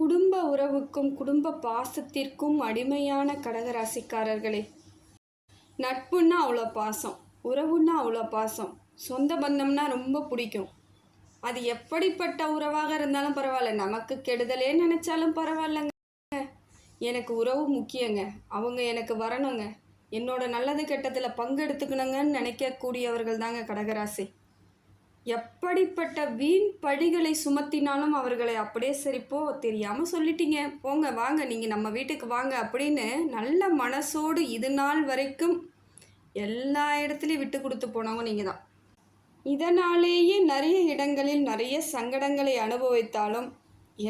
குடும்ப உறவுக்கும் குடும்ப பாசத்திற்கும் அடிமையான கடகராசிக்காரர்களே, நட்புன்னா அவ்வளோ பாசம், உறவுன்னா அவ்வளோ பாசம், சொந்த பந்தம்னா ரொம்ப பிடிக்கும். அது எப்படிப்பட்ட உறவாக இருந்தாலும் பரவாயில்ல, நமக்கு கெடுதலே நினச்சாலும் பரவாயில்லங்க. எனக்கு உறவு முக்கியங்க, அவங்க எனக்கு வரணுங்க, என்னோட நல்லது கெட்டதில் பங்கெடுத்துக்கணுங்கன்னு நினைக்கக்கூடியவர்கள் தாங்க கடகராசி. எப்படிப்பட்ட வீண் பழிகளை சுமத்தினாலும் அவர்களை அப்படியே சரிப்போ தெரியாமல் சொல்லிட்டீங்க, போங்க வாங்க நீங்கள் நம்ம வீட்டுக்கு வாங்க அப்படின்னு நல்ல மனசோடு இது நாள் வரைக்கும் எல்லா இடத்துலையும் விட்டு கொடுத்து போனவங்க நீங்கள் தான். இதனாலேயே நிறைய இடங்களில் நிறைய சங்கடங்களை அனுபவித்தாலும்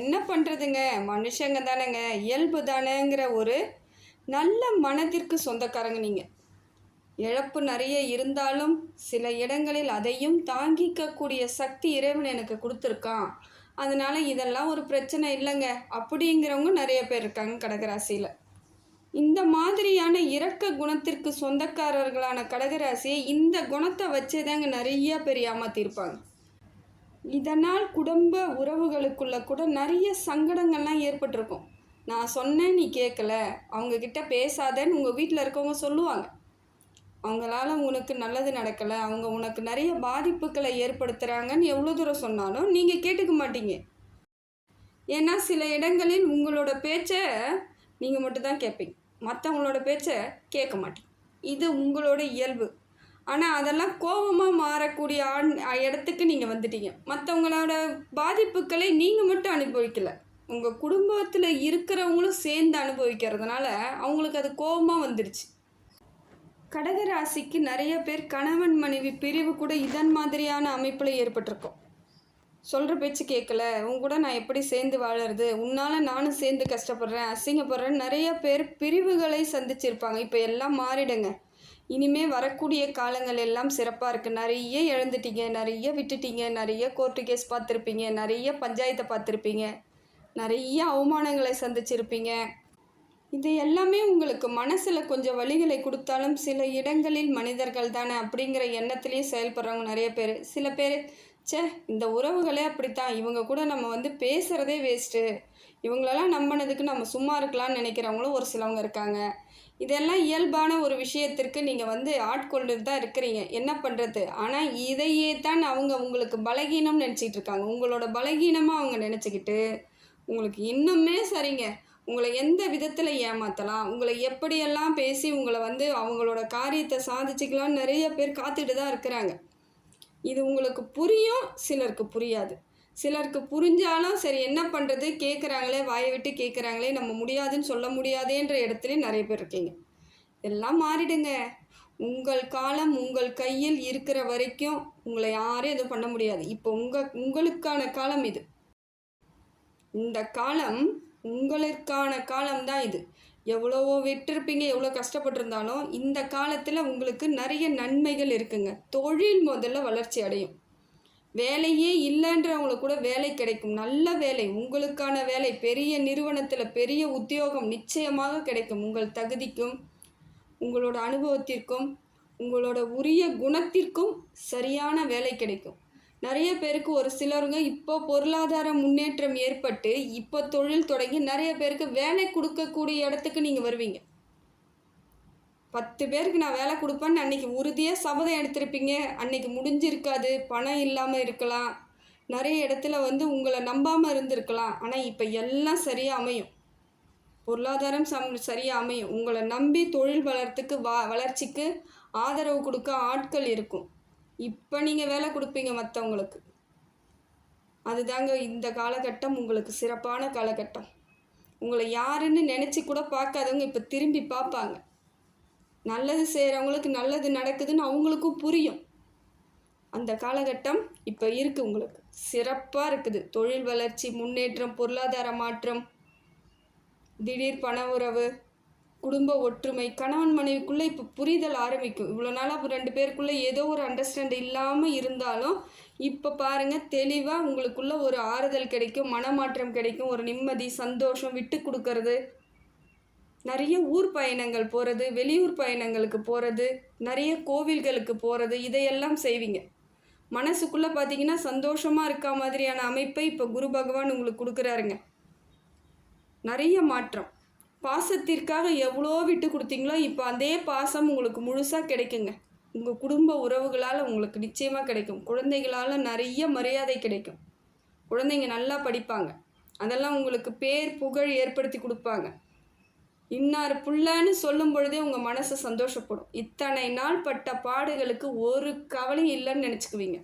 என்ன பண்ணுறதுங்க, மனுஷங்க தானேங்க, இயல்பு தானேங்கிற ஒரு நல்ல மனதிற்கு சொந்தக்காரங்க நீங்கள். இழப்பு நிறைய இருந்தாலும் சில இடங்களில் அதையும் தாங்கிக்கக்கூடிய சக்தி இறைவன் எனக்கு கொடுத்துருக்கான், அதனால் இதெல்லாம் ஒரு பிரச்சனை இல்லைங்க அப்படிங்கிறவங்க நிறைய பேர் இருக்காங்க கடகராசியில். இந்த மாதிரியான இரக்க குணத்திற்கு சொந்தக்காரர்களான கடகராசியை இந்த குணத்தை வச்சே தாங்க நிறைய பேர் ஏமாத்திருப்பாங்க. இதனால் குடும்ப உறவுகளுக்குள்ள கூட நிறைய சங்கடங்கள்லாம் ஏற்பட்டிருக்கும். நான் சொன்னேன் நீ கேட்கல, அவங்கக்கிட்ட பேசாதேன்னு உங்கள் வீட்டில் இருக்கவங்க சொல்லுவாங்க. அவங்களால உனக்கு நல்லது நடக்கலை, அவங்க உனக்கு நிறைய பாதிப்புகளை ஏற்படுத்துகிறாங்கன்னு எவ்வளோ தூரம் சொன்னாலும் நீங்கள் கேட்டுக்க மாட்டீங்க. ஏன்னா சில இடங்களில் உங்களோட பேச்சை நீங்கள் மட்டும்தான் கேட்பீங்க, மற்றவங்களோட பேச்சை கேட்க மாட்டீங்க. இது உங்களோட இயல்பு. ஆனால் அதெல்லாம் கோபமாக மாறக்கூடிய இடத்துக்கு நீங்கள் வந்துட்டீங்க. மற்றவங்களோட பாதிப்புகளை நீங்கள் மட்டும் அனுபவிக்கலை, உங்கள் குடும்பத்தில் இருக்கிறவங்களும் சேர்ந்து அனுபவிக்கிறதுனால அவங்களுக்கு அது கோபமாக வந்துடுச்சு. கடகராசிக்கு நிறைய பேர் கணவன் மனைவி பிரிவு கூட இதன் மாதிரியான அமைப்பில் ஏற்பட்டிருக்கும். சொல்கிற பேச்சு கேட்கல, உங்க கூட நான் எப்படி சேர்ந்து வாழறது, உன்னால் நானும் சேர்ந்து கஷ்டப்படுறேன், அசிங்கப்படுறேன்னு நிறைய பேர் பிரிவுகளை சந்திச்சிருப்பாங்க. இப்போ எல்லாம் மாறிடுங்க. இனிமேல் வரக்கூடிய காலங்கள் எல்லாம் சிறப்பாக இருக்குது. நிறைய இழந்துட்டீங்க, நிறைய விட்டுட்டீங்க, நிறைய கோர்ட்டு கேஸ் பார்த்துருப்பீங்க, நிறைய பஞ்சாயத்தை பார்த்துருப்பீங்க, நிறைய அவமானங்களை சந்திச்சிருப்பீங்க. இது எல்லாமே உங்களுக்கு மனசில் கொஞ்சம் வலிகளை கொடுத்தாலும் சில இடங்களில் மனிதர்கள் தானே அப்படிங்கிற எண்ணத்துலேயும் செயல்படுறவங்க நிறைய பேர். சில பேர் இந்த உறவுகளே அப்படித்தான், இவங்க கூட நம்ம பேசுகிறதே வேஸ்ட்டு, இவங்களெல்லாம் நம்பினதுக்கு நம்ம சும்மா இருக்கலாம்னு நினைக்கிறவங்களும் ஒரு சிலவங்க இருக்காங்க. இதெல்லாம் இயல்பான ஒரு விஷயத்திற்கு நீங்கள் ஆட்கொண்டு தான் இருக்கிறீங்க, என்ன பண்ணுறது. ஆனால் இதையே தான் அவங்க உங்களுக்கு பலகீனம் நினச்சிக்கிட்டு இருக்காங்க. உங்களோட பலகீனமாக அவங்க நினச்சிக்கிட்டு உங்களுக்கு இன்னுமே சரிங்க, உங்களை எந்த விதத்தில் ஏமாற்றலாம், உங்களை எப்படியெல்லாம் பேசி உங்களை அவங்களோட காரியத்தை சாதிச்சுக்கலான்னு நிறைய பேர் காத்துட்டு தான் இருக்கிறாங்க. இது உங்களுக்கு புரியும், சிலருக்கு புரியாது. சிலருக்கு புரிஞ்சாலும் சரி என்ன பண்ணுறது, கேட்குறாங்களே, வாயை விட்டு கேட்குறாங்களே, நம்ம முடியாதுன்னு சொல்ல முடியாதேன்ற இடத்துலையும் நிறைய பேர் இருக்கீங்க. எல்லாம் மாறிடுங்க. உங்கள் காலம் உங்கள் கையில் இருக்கிற வரைக்கும் உங்களை யாரும் எதுவும் பண்ண முடியாது. இப்போ உங்களுக்கான காலம் இது. இந்த காலம் உங்களுக்கான காலம்தான் இது. எவ்வளவோ விட்டுருப்பீங்க, எவ்வளோ கஷ்டப்பட்டிருந்தாலும் இந்த காலத்தில் உங்களுக்கு நிறைய நன்மைகள் இருக்குங்க. தொழில் முதல்ல வளர்ச்சி அடையும். வேலையே இல்லைன்றவங்களுக்கு கூட வேலை கிடைக்கும், நல்ல வேலை, உங்களுக்கான வேலை, பெரிய நிறுவனத்தில் பெரிய உத்தியோகம் நிச்சயமாக கிடைக்கும். உங்கள் தகுதிக்கும் உங்களோட அனுபவத்திற்கும் உங்களோட உரிய குணத்திற்கும் சரியான வேலை கிடைக்கும். நிறைய பேருக்கு ஒரு சிலருங்க இப்போ பொருளாதார முன்னேற்றம் ஏற்பட்டு இப்போ தொழில் தொடங்கி நிறைய பேருக்கு வேலை கொடுக்கக்கூடிய இடத்துக்கு நீங்கள் வருவீங்க. 10 பேருக்கு நான் வேலை கொடுப்பேன்னு அன்றைக்கி உறுதியாக சபதம் எடுத்திருப்பீங்க, அன்றைக்கி முடிஞ்சிருக்காது, பணம் இல்லாமல் இருக்கலாம், நிறைய இடத்துல உங்களை நம்பாமல் இருந்திருக்கலாம். ஆனால் இப்போ எல்லாம் சரியாக அமையும், பொருளாதாரம் சரியாக அமையும். உங்களை நம்பி தொழில் வளர்ச்சிக்கு ஆதரவு கொடுக்க ஆட்கள் இருக்கும். இப்போ நீங்கள் வேலை கொடுப்பீங்க மற்றவங்களுக்கு. அதுதாங்க இந்த காலகட்டம் உங்களுக்கு சிறப்பான காலகட்டம். உங்களை யாருன்னு நினச்சி கூட பார்க்காதவங்க இப்போ திரும்பி பார்ப்பாங்க. நல்லது செய்கிறவங்களுக்கு நல்லது நடக்குதுன்னு அவங்களுக்கும் புரியும். அந்த காலகட்டம் இப்போ இருக்குது, உங்களுக்கு சிறப்பாக இருக்குது. தொழில் வளர்ச்சி, முன்னேற்றம், பொருளாதார மாற்றம், திடீர் பண உறவு, குடும்ப ஒற்றுமை, கணவன் மனைவிக்குள்ளே இப்போ புரிதல் ஆரம்பிக்கும். இவ்வளோ நாளாக 2 பேருக்குள்ளே ஏதோ ஒரு அண்டர்ஸ்டாண்ட் இல்லாமல் இருந்தாலும் இப்போ பாருங்கள், தெளிவாக உங்களுக்குள்ள ஒரு ஆறுதல் கிடைக்கும், மனமாற்றம் கிடைக்கும், ஒரு நிம்மதி, சந்தோஷம், விட்டு கொடுக்கறது, நிறைய ஊர் பயணங்கள் போகிறது, வெளியூர் பயணங்களுக்கு போகிறது, நிறைய கோவில்களுக்கு போகிறது, இதையெல்லாம் செய்வீங்க. மனசுக்குள்ளே பார்த்தீங்கன்னா சந்தோஷமாக இருக்க மாதிரியான அமைப்பை இப்போ குரு பகவான் உங்களுக்கு கொடுக்குறாருங்க. நிறைய மாற்றம். பாசத்திற்காக எவ்வளோ விட்டு கொடுத்தீங்களோ இப்போ அதே பாசம் உங்களுக்கு முழுசாக கிடைக்குங்க. உங்கள் குடும்ப உறவுகளால் உங்களுக்கு நிச்சயமாக கிடைக்கும். குழந்தைகளால் நிறைய மரியாதை கிடைக்கும். குழந்தைங்க நல்லா படிப்பாங்க. அதெல்லாம் உங்களுக்கு பேர் புகழ் ஏற்படுத்தி கொடுப்பாங்க. இன்னார் புள்ளன்னு சொல்லும் பொழுதே உங்கள் மனசு சந்தோஷப்படும். இத்தனை நாள் பட்ட பாடுகளுக்கு ஒரு கவலையும் இல்லைன்னு நினச்சிக்குவீங்க.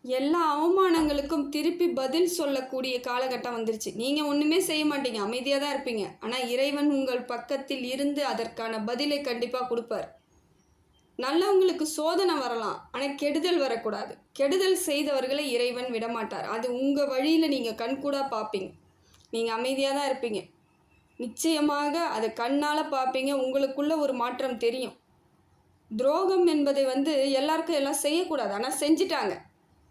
எல்லா அவமானங்களுக்கும் திருப்பி பதில் சொல்லக்கூடிய காலகட்டம் வந்துருச்சு. நீங்கள் ஒன்றுமே செய்ய மாட்டீங்க, அமைதியாக தான் இருப்பீங்க. ஆனால் இறைவன் உங்கள் பக்கத்தில் இருந்து அதற்கான பதிலை கண்டிப்பாக கொடுப்பார். நல்லவங்களுக்கு சோதனை வரலாம், ஆனால் கெடுதல் வரக்கூடாது. கெடுதல் செய்தவர்களை இறைவன் விடமாட்டார். அது உங்கள் வழியில் நீங்கள் கண்கூடாக பார்ப்பீங்க. நீங்கள் அமைதியாக தான் இருப்பீங்க. நிச்சயமாக அதை கண்ணால் பார்ப்பீங்க. உங்களுக்குள்ள ஒரு மாற்றம் தெரியும். துரோகம் என்பதை எல்லாருக்கும் எல்லாம் செய்யக்கூடாது, ஆனால் செஞ்சிட்டாங்க.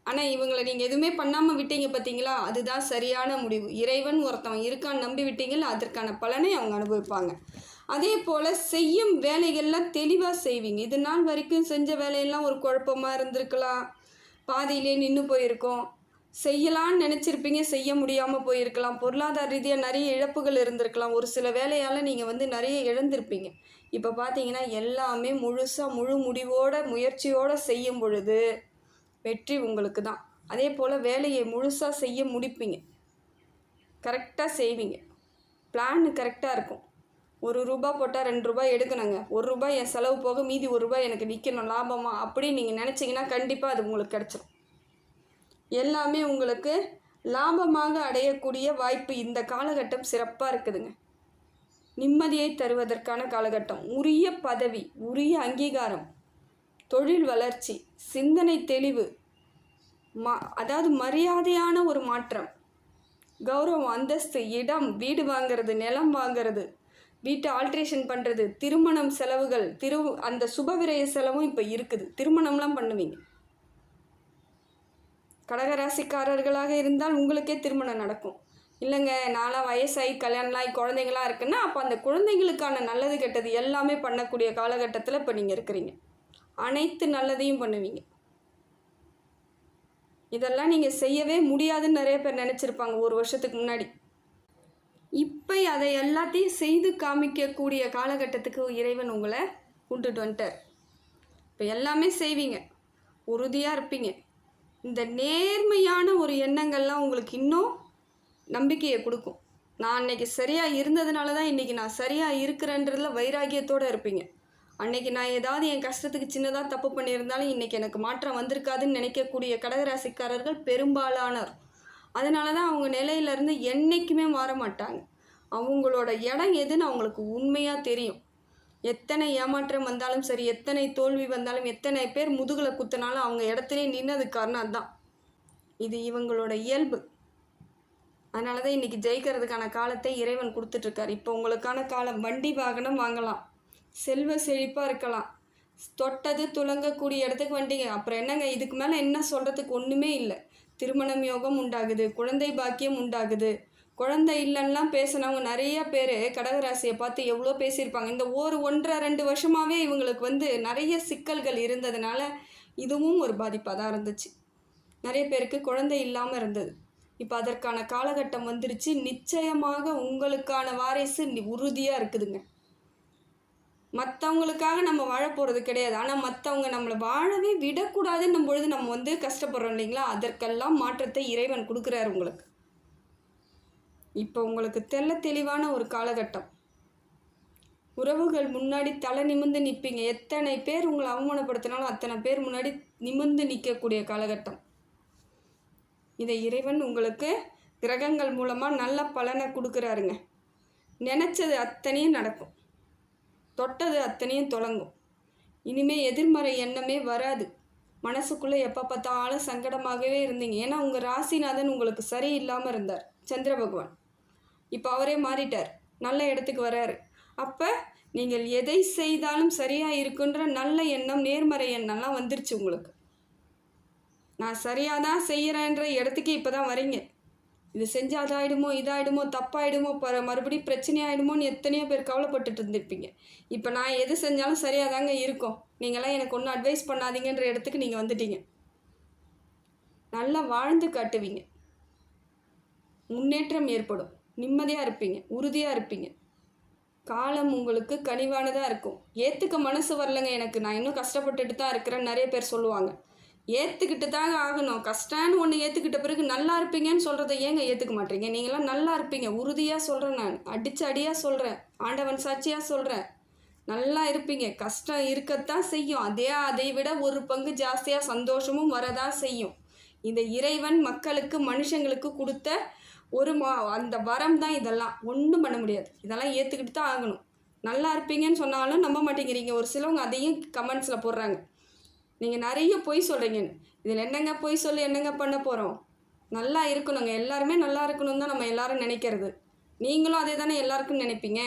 ஆனால் இவங்களை நீங்கள் எதுவுமே பண்ணாமல் விட்டீங்க பார்த்தீங்களா, அதுதான் சரியான முடிவு. இறைவன் ஒருத்தவன் இருக்கான்னு நம்பி விட்டீங்களா, அதற்கான பலனை அவங்க அனுபவிப்பாங்க. அதே போல் செய்யும் வேலைகள்லாம் தெளிவாக செய்வீங்க. இது நாள் வரைக்கும் செஞ்ச வேலையெல்லாம் ஒரு குழப்பமாக இருந்திருக்கலாம், பாதியிலே நின்று போயிருக்கோம். செய்யலான்னு நினச்சிருப்பீங்க, செய்ய முடியாமல் போயிருக்கலாம். பொருளாதார ரீதியாக நிறைய இழப்புகள் இருந்திருக்கலாம். ஒரு சில வேலையால் நீங்கள் நிறைய இழந்திருப்பீங்க. இப்போ பார்த்தீங்கன்னா எல்லாமே முழுசாக முழு முடிவோட முயற்சியோடு செய்யும் பொழுது வெற்றி உங்களுக்கு தான். அதே போல் வேலையை முழுசாக செய்ய முடிப்பீங்க. கரெக்டாக செய்வீங்க. பிளான் கரெக்டாக இருக்கும். ₹1 போட்டால் ₹2 எடுக்கணுங்க. ₹1 என் செலவு போக மீதி ₹1 எனக்கு நிற்கணும் லாபமாக அப்படின்னு நீங்கள் நினச்சிங்கன்னா கண்டிப்பாக அது உங்களுக்கு கிடச்சிரும். எல்லாமே உங்களுக்கு லாபமாக அடையக்கூடிய வாய்ப்பு இந்த காலகட்டம் சிறப்பாக இருக்குதுங்க. நிம்மதியை தருவதற்கான காலகட்டம். உரிய பதவி, உரிய அங்கீகாரம், தொழில் வளர்ச்சி, சிந்தனை தெளிவு, அதாவது மரியாதையான ஒரு மாற்றம், கௌரவம், அந்தஸ்து, இடம், வீடு வாங்கிறது, நிலம் வாங்கிறது, வீட்டை ஆல்ட்ரேஷன் பண்ணுறது, திருமணம் செலவுகள், அந்த சுபவிரய செலவும் இப்போ இருக்குது. திருமணம்லாம் பண்ணுவீங்க. கடகராசிக்காரர்களாக இருந்தால் உங்களுக்கே திருமணம் நடக்கும். இல்லைங்க நான்லாம் வயசாகி கல்யாணம்லாம் குழந்தைங்களாம் இருக்குன்னா அப்போ அந்த குழந்தைங்களுக்கான நல்லது கெட்டது எல்லாமே பண்ணக்கூடிய காலகட்டத்தில் இப்போ நீங்கள் இருக்கிறீங்க. அனைத்து நல்லதையும் பண்ணுவீங்க. இதெல்லாம் நீங்கள் செய்யவே முடியாதுன்னு நிறைய பேர் நினச்சிருப்பாங்க ஒரு வருஷத்துக்கு முன்னாடி. இப்போ அதை எல்லாத்தையும் செய்து காமிக்கக்கூடிய காலகட்டத்துக்கு இறைவன் உங்களை கொண்டுட்டு வந்துட்டார். இப்போ எல்லாமே செய்வீங்க, உறுதியாக இருப்பீங்க. இந்த நேர்மையான ஒரு எண்ணங்கள்லாம் உங்களுக்கு இன்னும் நம்பிக்கையை கொடுக்கும். நான் அன்னைக்கு சரியாக இருந்ததுனால தான் இன்றைக்கி நான் சரியாக இருக்கிறேன்றதில் வைராகியத்தோடு இருப்பீங்க. அன்றைக்கி நான் ஏதாவது என் கஷ்டத்துக்கு சின்னதாக தப்பு பண்ணியிருந்தாலும் இன்றைக்கி எனக்கு மாற்றம் வந்திருக்காதுன்னு நினைக்கக்கூடிய கடகராசிக்காரர்கள் பெரும்பாலானோர். அதனால தான் அவங்க நிலையிலேருந்து என்றைக்குமே மாற மாட்டாங்க. அவங்களோட இடம் எதுன்னு அவங்களுக்கு உண்மையாக தெரியும். எத்தனை ஏமாற்றம் வந்தாலும் சரி, எத்தனை தோல்வி வந்தாலும், எத்தனை பேர் முதுகில் குத்தினாலும் அவங்க இடத்துலேயே நின்னதுக்கு காரணம் அதுதான். இது இவங்களோட இயல்பு. அதனால தான் இன்றைக்கி ஜெயிக்கிறதுக்கான காலத்தை இறைவன் கொடுத்துட்ருக்கார். இப்போ உங்களுக்கான காலம். வண்டி வாகனம் வாங்கலாம், செல்வ செழிப்பாக இருக்கலாம், தொட்டது துளங்கக்கூடிய இடத்துக்கு வண்டிங்க. அப்புறம் என்னங்க, இதுக்கு மேலே என்ன சொல்கிறதுக்கு ஒன்றுமே இல்லை. திருமணம் யோகம் உண்டாகுது, குழந்தை பாக்கியம் உண்டாகுது. குழந்தை இல்லைன்னெலாம் பேசினவங்க நிறைய பேர் கடகராசியை பார்த்து எவ்வளோ பேசியிருப்பாங்க. இந்த 1-1.5-2 வருஷமாகவே இவங்களுக்கு நிறைய சிக்கல்கள் இருந்ததுனால இதுவும் ஒரு பாதிப்பாக தான் இருந்துச்சு. நிறைய பேருக்கு குழந்தை இல்லாமல் இருந்தது. இப்போ அதற்கான காலகட்டம் வந்துருச்சு. நிச்சயமாக உங்களுக்கான வாரிசு உறுதியாக இருக்குதுங்க. மற்றவங்களுக்காக நம்ம வாழ போகிறது கிடையாது. ஆனால் மற்றவங்க நம்மளை வாழவே விடக்கூடாதுன்னும் பொழுது நம்ம கஷ்டப்படுறோம் இல்லைங்களா, அதற்கெல்லாம் மாற்றத்தை இறைவன் கொடுக்குறாரு உங்களுக்கு. இப்போ உங்களுக்கு தெளிவான ஒரு காலகட்டம். உறவுகள் முன்னாடி தலை நிமிர்ந்து நிற்பீங்க. எத்தனை பேர் உங்களை அவமானப்படுத்தினாலும் அத்தனை பேர் முன்னாடி நிமிர்ந்து நிற்கக்கூடிய காலகட்டம். இதை இறைவன் உங்களுக்கு கிரகங்கள் மூலமாக நல்ல பலனை கொடுக்குறாருங்க. நினச்சது அத்தனையும் நடக்கும், தொட்டது அத்தனையும் தொடங்கும். இனிமேல் எதிர்மறை எண்ணமே வராது. மனசுக்குள்ளே எப்போ பார்த்தாலும் சங்கடமாகவே இருந்தீங்க. ஏன்னா உங்கள் ராசிநாதன் உங்களுக்கு சரியில்லாமல் இருந்தார், சந்திர பகவான். இப்போ அவரே மாறிட்டார், நல்ல இடத்துக்கு வராரு. அப்போ நீங்கள் எதை செய்தாலும் சரியாக இருக்குன்ற நல்ல எண்ணம், நேர்மறை எண்ணம்லாம் வந்துருச்சு உங்களுக்கு. நான் சரியாக தான் செய்கிறேன்ற இடத்துக்கு இப்போ தான் வரீங்க. இது செஞ்சால் அதாயிடுமோ, இதாகிடுமோ, தப்பாயிடுமோ, மறுபடியும் பிரச்சனை ஆகிடுமோன்னு எத்தனையோ பேர் கவலைப்பட்டுட்டு இருந்திருப்பீங்க. இப்போ நான் எது செஞ்சாலும் சரியாக தாங்க இருக்கும், நீங்களாம் எனக்கு ஒன்றும் அட்வைஸ் பண்ணாதீங்கன்ற இடத்துக்கு நீங்கள் வந்துட்டீங்க. நல்லா வாழ்ந்து காட்டுவீங்க. முன்னேற்றம் ஏற்படும். நிம்மதியாக இருப்பீங்க, உறுதியாக இருப்பீங்க. காலம் உங்களுக்கு கனிவானதாக இருக்கும். ஏற்றுக்க மனசு வரலைங்க எனக்கு, நான் இன்னும் கஷ்டப்பட்டுட்டு தான் இருக்கிறேன்னு நிறைய பேர் சொல்லுவாங்க. ஏற்றுக்கிட்டு தாங்க ஆகணும். கஷ்டம்னு ஒன்று ஏற்றுக்கிட்ட பிறகு நல்லா இருப்பீங்கன்னு சொல்கிறத ஏங்க ஏற்றுக்க மாட்டீங்க? நீங்களாம் நல்லா இருப்பீங்க, உறுதியாக சொல்கிறேன், நான் அடித்து அடியாக சொல்கிறேன், ஆண்டவன் சாட்சியாக சொல்கிறேன். நல்லா இருப்பீங்க. கஷ்டம் இருக்கத்தான் செய்யும். அதை விட ஒரு பங்கு ஜாஸ்தியாக சந்தோஷமும் வரதான் செய்யும். இந்த இறைவன் மக்களுக்கு மனுஷங்களுக்கு கொடுத்த ஒரு அந்த வரம் தான் இதெல்லாம். ஒன்றும் பண்ண முடியாது. இதெல்லாம் ஏற்றுக்கிட்டு தான் ஆகணும். நல்லா இருப்பீங்கன்னு சொன்னாலும் நம்ப மாட்டேங்கிறீங்க. ஒரு சிலவங்க அதையும் கமெண்ட்ஸில் போடுறாங்க, நீங்கள் நிறைய பொய் சொல்கிறீங்கன்னு. இதில் என்னங்க பொய் சொல்லி என்னங்க பண்ண போகிறோம்? நல்லா இருக்கணுங்க. எல்லாருமே நல்லா இருக்கணும் தான் நம்ம எல்லாரும் நினைக்கிறது. நீங்களும் அதே தானே எல்லாருக்கும் நினைப்பீங்க.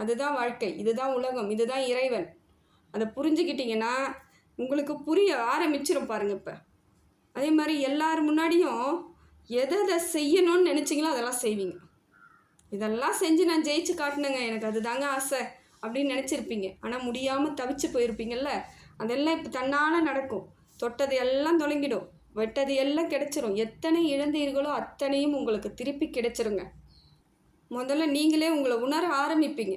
அதுதான் வாழ்க்கை, இதுதான் உலகம், இதுதான் இறைவன். அதை புரிஞ்சுக்கிட்டிங்கன்னா உங்களுக்கு புரிய ஆரம்பிச்சிடும் பாருங்கள். இப்போ அதே மாதிரி எல்லார் முன்னாடியும் எதை செய்யணும்னு நினச்சிங்களோ அதெல்லாம் செய்வீங்க. இதெல்லாம் செஞ்சு நான் ஜெயிச்சு காட்டினேங்க, எனக்கு அதுதாங்க ஆசை அப்படின்னு நினச்சிருப்பீங்க. ஆனால் முடியாமல் தவிச்சு போயிருப்பீங்கள்ல, அதெல்லாம் இப்போ தன்னால் நடக்கும். தொட்டது எல்லாம் தொலைங்கிடும், வெட்டது எல்லாம் கிடைச்சிரும். எத்தனை இழந்தீர்களோ அத்தனையும் உங்களுக்கு திருப்பி கிடைச்சிருங்க. முதல்ல நீங்களே உங்களை உணர ஆரம்பிப்பீங்க.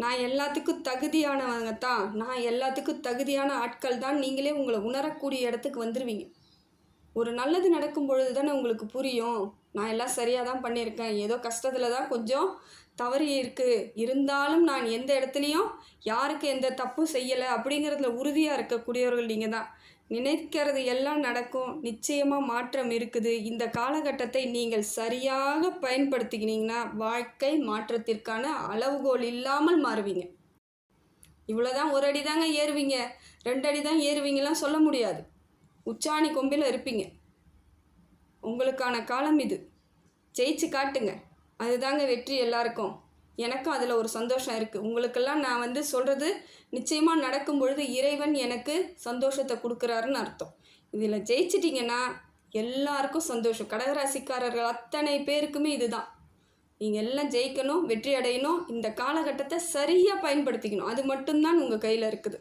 நான் எல்லாத்துக்கும் தகுதியானவங்க தான், நான் எல்லாத்துக்கும் தகுதியான ஆட்கள் தான். நீங்களே உங்களை உணரக்கூடிய இடத்துக்கு வந்துடுவீங்க. ஒரு நல்லது நடக்கும் பொழுது தானே உங்களுக்கு புரியும், நான் எல்லாம் சரியாக தான் பண்ணியிருக்கேன், ஏதோ கஷ்டத்தில் தான் கொஞ்சம் தவறு இருக்குது, இருந்தாலும் நான் எந்த இடத்துலையும் யாருக்கு எந்த தப்பும் செய்யலை அப்படிங்கிறதுல உறுதியாக இருக்கக்கூடியவர்கள் நீங்கள் தான். நினைக்கிறது எல்லாம் நடக்கும். நிச்சயமாக மாற்றம் இருக்குது. இந்த காலகட்டத்தை நீங்கள் சரியாக பயன்படுத்திக்கினீங்கன்னா வாழ்க்கை மாற்றத்திற்கான அளவுகோல் இல்லாமல் மாறுவீங்க. இவ்வளோதான், ஒரு அடி தாங்க ஏறுவீங்க, 2 அடி தான் ஏறுவீங்கலாம் சொல்ல முடியாது. உச்சாணி கொம்பில் இருப்பீங்க. உங்களுக்கான காலம் இது. ஜெயிச்சு காட்டுங்க. அதுதாங்க வெற்றி எல்லாருக்கும். எனக்கும் அதில் ஒரு சந்தோஷம் இருக்குது. உங்களுக்கெல்லாம் நான் சொல்கிறது நிச்சயமாக நடக்கும் பொழுது இறைவன் எனக்கு சந்தோஷத்தை கொடுக்குறாருன்னு அர்த்தம். இதில் ஜெயிச்சிட்டிங்கன்னா எல்லாருக்கும் சந்தோஷம். கடகராசிக்காரர்கள் அத்தனை பேருக்குமே இதுதான். நீங்கள் எல்லாம் ஜெயிக்கணும், வெற்றி அடையணும். இந்த காலகட்டத்தை சரியாக பயன்படுத்திக்கணும். அது மட்டும்தான் உங்கள் கையில் இருக்குது.